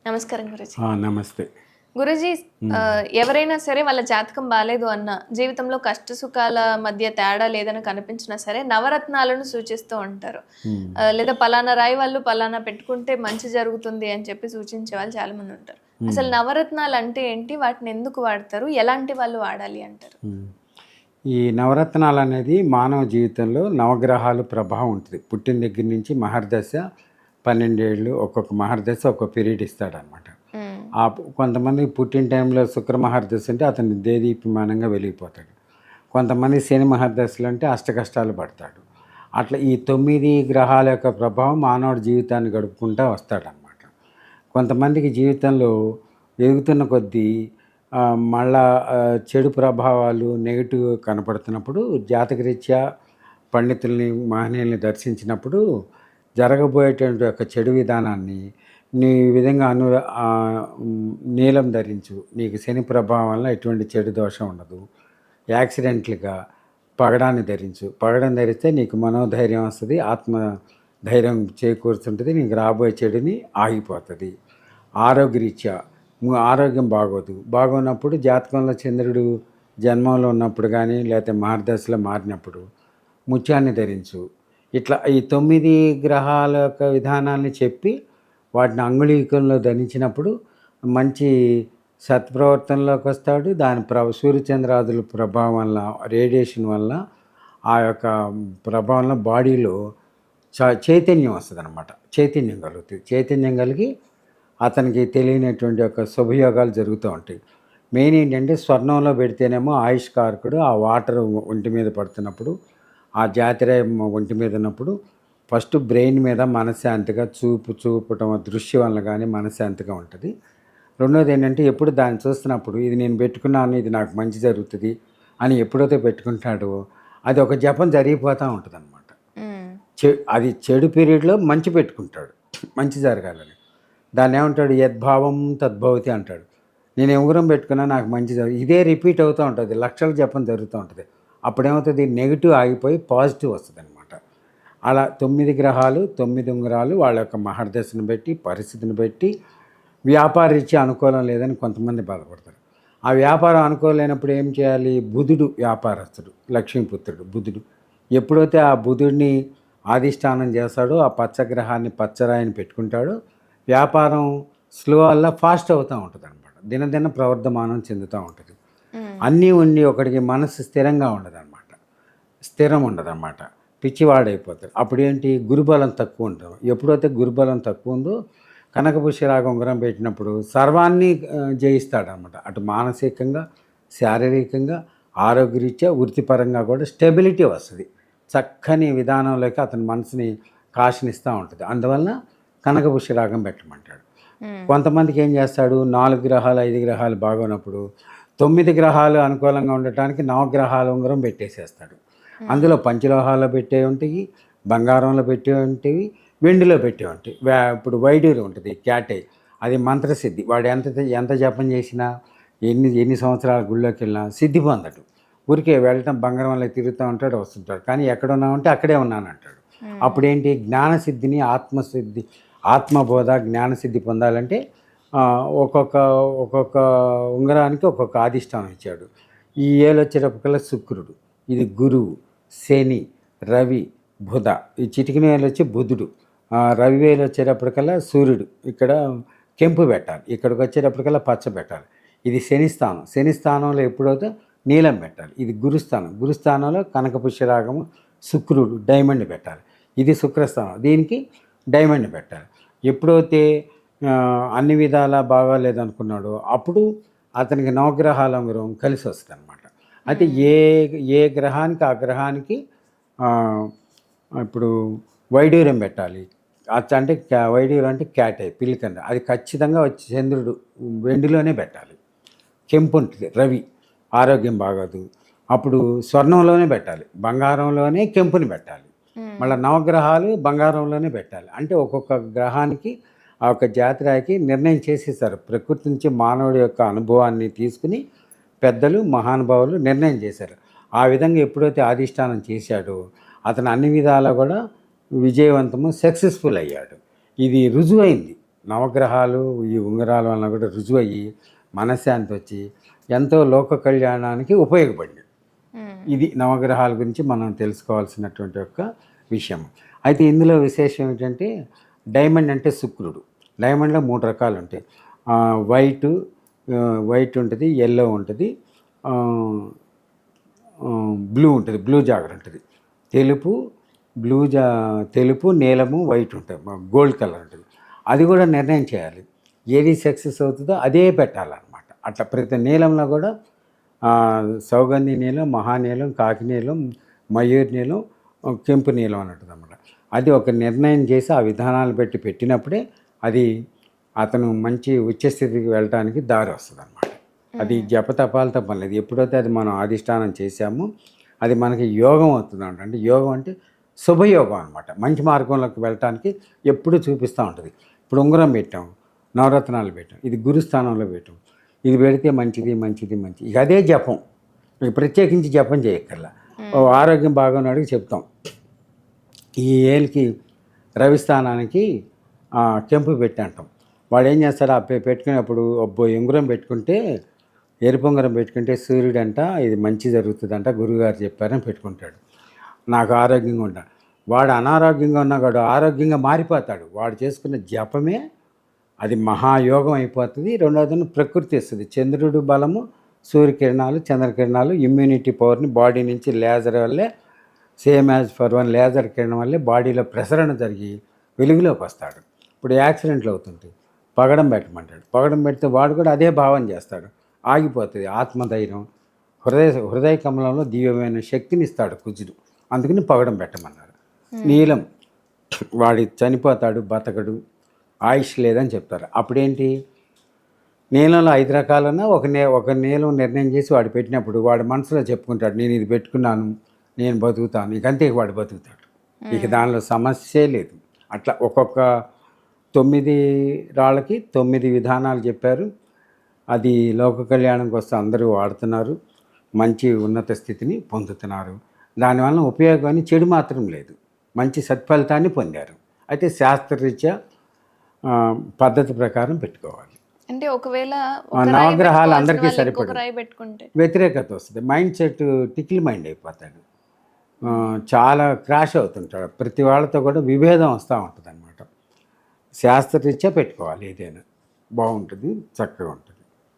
నమస్కారం గురుజీ. నమస్తే. గురుజీ, ఎవరైనా సరే వాళ్ళ జాతకం బాలేదు అన్న, జీవితంలో కష్ట సుఖాల మధ్య తేడా లేదని కనిపించినా సరే నవరత్నాలను సూచిస్తూ ఉంటారు. లేదా పలానా రాయి వాళ్ళు పలానా పెట్టుకుంటే మంచి జరుగుతుంది అని చెప్పి సూచించే వాళ్ళు చాలా మంది ఉంటారు. అసలు నవరత్నాలు అంటే ఏంటి, వాటిని ఎందుకు వాడతారు, ఎలాంటి వాళ్ళు వాడాలి అంటారు? ఈ నవరత్నాలు అనేది మానవ జీవితంలో నవగ్రహాలు ప్రభావం ఉంటుంది. పుట్టిన దగ్గర నుంచి మహర్దశ 12 ఏళ్ళు, ఒక్కొక్క మహర్దశ ఒక్కొక్క పీరియడ్ ఇస్తాడనమాట. కొంతమంది పుట్టిన టైంలో శుక్ర మహర్దశ అంటే అతను దేదీప్యమానంగా వెలిగిపోతాడు. కొంతమంది శని మహర్దశలు అంటే అష్టకష్టాలు పడతాడు. అట్లా ఈ 9 గ్రహాల యొక్క ప్రభావం మానవుడి జీవితాన్ని గడుపుకుంటూ వస్తాడనమాట. కొంతమందికి జీవితంలో ఎదుగుతున్న కొద్దీ మళ్ళా చెడు ప్రభావాలు నెగిటివ్ కనపడుతున్నప్పుడు జాతకరీత్యా పండితుల్ని మహనీయుల్ని దర్శించినప్పుడు జరగబోయేటువంటి యొక్క చెడు విధానాన్ని నీ విధంగా నీలం ధరించు, నీకు శని ప్రభావం వల్ల ఎటువంటి చెడు దోషం ఉండదు, యాక్సిడెంట్లుగా పగడాన్ని ధరించు, పగడం ధరిస్తే నీకు మనోధైర్యం వస్తుంది, ఆత్మధైర్యం చేకూరుతుంటుంది, నీకు రాబోయే చెడుని ఆగిపోతుంది. ఆరోగ్యరీత్యా ఆరోగ్యం బాగోనప్పుడు జాతకంలో చంద్రుడు జన్మంలో ఉన్నప్పుడు కానీ లేకపోతే మహర్దశలో మారినప్పుడు ముత్యాన్ని ధరించు. ఇట్లా ఈ 9 గ్రహాల యొక్క విధానాన్ని చెప్పి వాటిని అంగుళీకంలో ధరించినప్పుడు మంచి సత్ప్రవర్తనలోకి వస్తాడు. దాని సూర్యచంద్రాదుల ప్రభావం వల్ల, రేడియేషన్ వల్ల ఆ యొక్క ప్రభావంలో బాడీలో చైతన్యం వస్తుంది అన్నమాట. చైతన్యం కలుగుతుంది. చైతన్యం కలిగి అతనికి తెలియనటువంటి యొక్క శుభయోగాలు జరుగుతూ ఉంటాయి. మెయిన్ ఏంటంటే స్వర్ణంలో పెడితేనేమో ఆయుష్కారకుడు. ఆ వాటర్ ఒంటి మీద పడుతున్నప్పుడు, ఆ జాతిరాయం ఒంటి మీద ఉన్నప్పుడు ఫస్ట్ బ్రెయిన్ మీద మనశ్శాంతిగా చూపటం దృశ్యం వల్ల కానీ మనశ్శాంతిగా ఉంటుంది. రెండోది ఏంటంటే ఎప్పుడు దాన్ని చూస్తున్నప్పుడు ఇది నేను పెట్టుకున్నాను, ఇది నాకు మంచి జరుగుతుంది అని ఎప్పుడైతే పెట్టుకుంటాడో అది ఒక జపం జరిగిపోతూ ఉంటుంది అనమాట. అది చెడు పీరియడ్లో మంచి పెట్టుకుంటాడు, మంచి జరగాలని. దాన్ని ఏమంటాడు, యద్భావం తద్భవతి అంటాడు. నేను ఉంగరం పెట్టుకున్నా నాకు మంచి ఇదే రిపీట్ అవుతూ ఉంటుంది, లక్షల జపం జరుగుతూ ఉంటుంది. అప్పుడేమవుతుంది, నెగిటివ్ ఆగిపోయి పాజిటివ్ వస్తుంది అనమాట. అలా 9 గ్రహాలు 9 ఉంగరాలు వాళ్ళ యొక్క మహర్దశను బట్టి, పరిస్థితిని బట్టి, వ్యాపార రీత్యా అనుకూలం లేదని కొంతమంది బాధపడతారు. ఆ వ్యాపారం అనుకూలం లేనప్పుడు ఏం చేయాలి, బుధుడు వ్యాపారస్తుడు, లక్ష్మీపుత్రుడు బుధుడు. ఎప్పుడైతే ఆ బుధుడిని ఆధిష్టానం చేస్తాడో, ఆ పచ్చగ్రహాన్ని పచ్చరాయిని పెట్టుకుంటాడో, వ్యాపారం స్లో వల్ల ఫాస్ట్ అవుతూ ఉంటుంది అనమాట. దినదిన ప్రవర్ధమానం చెందుతూ ఉంటుంది. అన్నీ ఉండి ఒకడికి మనసు స్థిరంగా ఉండదన్నమాట, స్థిరం ఉండదన్నమాట, పిచ్చివాడైపోతాడు. అప్పుడు ఏంటి, గురుబలం తక్కువ ఉంటుంది. ఎప్పుడైతే గురుబలం తక్కువ ఉందో కనకపుష్యరాగ ఉంగరం పెట్టినప్పుడు సర్వాన్ని జయిస్తాడనమాట. అటు మానసికంగా, శారీరకంగా, ఆరోగ్యరీత్యా, వృత్తిపరంగా కూడా స్టెబిలిటీ వస్తుంది. చక్కని విధానంలోకి అతని మనసుని కాశనిస్తూ ఉంటుంది. అందువలన కనకపుష్యరాగం పెట్టమంటాడు. కొంతమందికి ఏం చేస్తాడు, 4 గ్రహాలు 5 గ్రహాలు బాగున్నప్పుడు 9 గ్రహాలు అనుకూలంగా ఉండటానికి నవగ్రహాల ఉంగరం పెట్టేసేస్తాడు. అందులో పంచలోహాల్లో పెట్టే ఉంటాయి, బంగారంలో పెట్టే ఉంటాయి, వెండిలో పెట్టే ఉంటాయి. ఇప్పుడు వైడూరి ఉంటుంది, క్యాటే, అది మంత్రసిద్ధి. వాడు ఎంత జపం చేసినా, ఎన్ని సంవత్సరాల గుళ్ళోకి వెళ్ళినా సిద్ధి పొందడు. ఊరికే వెళ్ళటం, బంగారం వల్ల తిరుగుతూ ఉంటాడు, వస్తుంటాడు. కానీ ఎక్కడున్నామంటే అక్కడే ఉన్నానంటాడు. అప్పుడేంటి, జ్ఞానసిద్ధిని, ఆత్మసిద్ధి, ఆత్మబోధ, జ్ఞానసిద్ధి పొందాలంటే ఒక్కొక్క ఉంగరానికి ఒక్కొక్క అధిష్టానం ఇచ్చాడు. ఈ ఏళ్ళు వచ్చేటప్పటికల్లా శుక్రుడు, ఇది గురువు, శని, రవి, బుధ. ఈ చిటికిన వేలు వచ్చి బుధుడు. రవి వేలు వచ్చేటప్పటికల్లా సూర్యుడు. ఇక్కడ కెంపు పెట్టాలి, ఇక్కడికి వచ్చేటప్పటికల్లా పచ్చ పెట్టాలి. ఇది శనిస్థానం. శనిస్థానంలో ఎప్పుడైతే నీలం పెట్టాలి. ఇది గురుస్థానంలో కనకపుష్యరాగము, శుక్రుడు, డైమండ్ పెట్టాలి. ఇది శుక్రస్థానం, దీనికి డైమండ్ పెట్టాలి. ఎప్పుడైతే అన్ని విధాలా బాగాలేదనుకున్నాడో అప్పుడు అతనికి నవగ్రహాల ఉంగరం కలిసి వస్తుంది అనమాట. అయితే ఏ గ్రహానికి ఆ గ్రహానికి ఇప్పుడు వైడూర్యం పెట్టాలి. అంటే వైడూర్యం అంటే క్యాటే, పిల్లికంద. అది ఖచ్చితంగా వచ్చి చంద్రుడు వెండిలోనే పెట్టాలి. కెంపు ఉంటుంది, రవి, ఆరోగ్యం బాగోదు. అప్పుడు స్వర్ణంలోనే పెట్టాలి, బంగారంలోనే కెంపుని పెట్టాలి. మళ్ళీ నవగ్రహాలు బంగారంలోనే పెట్టాలి. అంటే ఒక్కొక్క గ్రహానికి ఆ యొక్క జాతిరాయికి నిర్ణయం చేసేసారు. ప్రకృతి నుంచి మానవుడి యొక్క అనుభవాన్ని తీసుకుని పెద్దలు, మహానుభావులు నిర్ణయం చేశారు. ఆ విధంగా ఎప్పుడైతే అధిష్టానం చేశాడో అతను అన్ని విధాలా కూడా విజయవంతము, సక్సెస్ఫుల్ అయ్యాడు. ఇది రుజువైంది. నవగ్రహాలు ఈ ఉంగరాల వలన కూడా రుజువు అయ్యి మనశ్శాంతి వచ్చి ఎంతో లోక కళ్యాణానికి ఉపయోగపడింది. ఇది నవగ్రహాల గురించి మనం తెలుసుకోవాల్సినటువంటి ఒక విషయం. అయితే ఇందులో విశేషం ఏంటంటే డైమండ్ అంటే శుక్రుడు. డైమండ్లో 3 రకాలు ఉంటాయి. వైట్ ఉంటుంది, ఎల్లో ఉంటుంది, బ్లూ ఉంటుంది, బ్లూ జాగర్ ఉంటుంది, తెలుపు, నీలము, వైట్ ఉంటుంది, గోల్డ్ కలర్ ఉంటుంది. అది కూడా నిర్ణయం చేయాలి, ఏది సక్సెస్ అవుతుందో అదే పెట్టాలన్నమాట. అట్లా ప్రతి నీలంలో కూడా సౌగంధి నీలం, మహానీలం, కాకి నీలం, మయూర్ నీలం, కెంపు నీలం అని ఉంటుంది అన్నమాట. అది ఒక నిర్ణయం చేసి ఆ విధానాలు పెట్టినప్పుడే అది అతను మంచి ఉచ్చస్థితికి వెళ్ళడానికి దారి వస్తుంది అన్నమాట. అది జపతపాలతో పని లేదు. ఎప్పుడైతే అది మనం అధిష్టానం చేశామో అది మనకి యోగం అవుతుంది అంట. అంటే యోగం అంటే శుభయోగం అనమాట. మంచి మార్గంలోకి వెళ్ళటానికి ఎప్పుడు చూపిస్తూ ఉంటుంది. ఇప్పుడు ఉంగరం పెట్టాం, నవరత్నాలు పెట్టాం, ఇది గురుస్థానంలో పెట్టాం, ఇది పెడితే మంచిది. ఇక అదే జపం, ఇక ప్రత్యేకించి జపం చేయక్కర్లా. ఆరోగ్యం బాగున్నాడికి చెప్తాం, ఈ ఏలికి రవిస్థానానికి కెంపు పెట్టి అంటాం. వాడు ఏం చేస్తాడు, పెట్టుకునేప్పుడు ఉంగరం పెట్టుకుంటే, ఎరుపు ఉంగరం పెట్టుకుంటే సూర్యుడంట ఇది మంచి జరుగుతుందంట, గురువుగారు చెప్పారని పెట్టుకుంటాడు. నాకు ఆరోగ్యంగా ఉంటా. వాడు అనారోగ్యంగా ఉన్నవాడు ఆరోగ్యంగా మారిపోతాడు. వాడు చేసుకున్న జపమే అది మహాయోగం అయిపోతుంది. రెండవది ప్రకృతి ఇస్తుంది. చంద్రుడు బలము, సూర్యకిరణాలు, చంద్రకిరణాలు ఇమ్యూనిటీ పవర్ని బాడీ నుంచి లేజర్ వల్లే, same as for one laser కిరణం వల్లే బాడీలో ప్రసరణ జరిగి వెలుగులోకి వస్తాడు. ఇప్పుడు యాక్సిడెంట్లు అవుతుంటాయి, పగడం పెట్టమంటాడు. పగడం పెడితే వాడు కూడా అదే భావం చేస్తాడు, ఆగిపోతుంది. ఆత్మధైర్యం, హృదయ కమలంలో దివ్యమైన శక్తిని ఇస్తాడు కుజుడు. అందుకని పగడం పెట్టమన్నారు. నీలం, వాడి చనిపోతాడు, బతకడు, ఆయుష్ లేదని చెప్తారు. అప్పుడేంటి, నీలంలో 5 రకాలన్నా ఒక నీలం నిర్ణయం చేసి వాడు పెట్టినప్పుడు వాడు మనసులో చెప్పుకుంటాడు, నేను ఇది పెట్టుకున్నాను, నేను బతుకుతాను. ఇక అంతే, వాడు బతుకుతాడు. ఇక దానిలో సమస్యే లేదు. అట్లా ఒక్కొక్క 9 రాళ్ళకి 9 విధానాలు చెప్పారు. అది లోక కళ్యాణం కోసం అందరూ వాడుతున్నారు, మంచి ఉన్నత స్థితిని పొందుతున్నారు. దానివల్ల ఉపయోగాన్ని చెడు మాత్రం లేదు, మంచి సత్ఫలితాన్ని పొందారు. అయితే శాస్త్రరీత్యా పద్ధతి ప్రకారం పెట్టుకోవాలి. అంటే ఒకవేళ నవగ్రహాలు అందరికీ సరిపడు, పెట్టుకుంటే వ్యతిరేకత వస్తుంది. మైండ్ సెట్ టికిల్ మైండ్ అయిపోతాడు, చాలా క్రాష్ అవుతుంటాడు. ప్రతి వాళ్ళతో కూడా విభేదం వస్తూ ఉంటుంది అన్నమాట. శాస్త్రరీత్యా పెట్టుకోవాలి, ఏదైనా బాగుంటుంది, చక్కగా ఉంటుంది.